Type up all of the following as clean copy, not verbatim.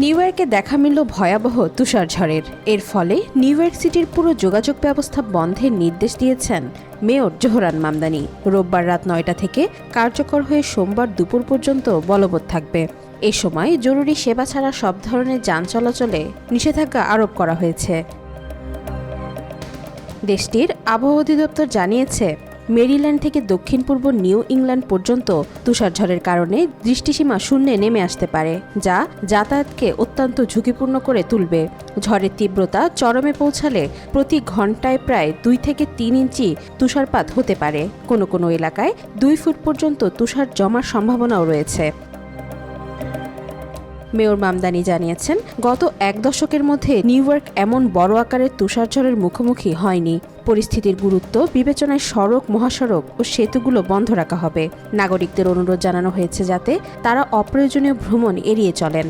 New ইয়র্কে দেখা মিলল ভয়াবহ তুষারঝড়ের। এর ফলে নিউ ইয়র্ক সিটির পুরো যোগাযোগ ব্যবস্থা বন্ধের নির্দেশ দিয়েছেন মেয়র জোহরান মামদানি। রোববার রাত ৯টা থেকে কার্যকর হয়ে সোমবার দুপুর পর্যন্ত বলবৎ থাকবে। এ সময় জরুরি সেবা ছাড়া সব ধরনের যান চলাচলে নিষেধাজ্ঞা আরোপ করা হয়েছে। দেশটির আবহাওয়া অধিদপ্তর জানিয়েছে, মেরিল্যান্ড থেকে দক্ষিণ পূর্ব নিউ ইংল্যান্ড পর্যন্ত তুষারঝড়ের কারণে দৃষ্টিসীমা শূন্যে নেমে আসতে পারে, যা যাতায়াতকে অত্যন্ত ঝুঁকিপূর্ণ করে তুলবে। ঝড়ের তীব্রতা চরমে পৌঁছালে প্রতি ঘন্টায় প্রায় 2 থেকে 3 ইঞ্চি তুষারপাত হতে পারে। কোনো কোনো এলাকায় 2 ফুট পর্যন্ত তুষার জমার সম্ভাবনাও রয়েছে। মেয়র মামদানি জানিয়েছেন, গত 1 দশকের মধ্যে নিউ ইয়র্ক এমন বড় আকারের তুষারঝড়ের মুখোমুখি হয়নি। পরিস্থিতির গুরুত্ব বিবেচনায় সড়ক, মহাসড়ক ও সেতুগুলো বন্ধ রাখা হবে। নাগরিকদের অনুরোধ জানানো হয়েছে যাতে তারা অপ্রয়োজনীয় ভ্রমণ এড়িয়ে চলেন।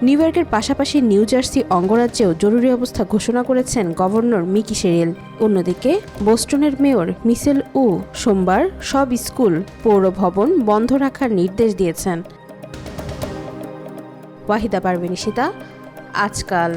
নিউ ইয়র্কের পাশাপাশি নিউ জার্সি অঙ্গরাজ্যেও জরুরি অবস্থা ঘোষণা করেছেন গভর্নর মিকি শেরিল। অন্যদিকে বোস্টনের মেয়র মিশেল উ সোমবার সব স্কুল, পৌর ভবন বন্ধ রাখার নির্দেশ দিয়েছেন। ওয়াহিদা পারভীন, আজকাল।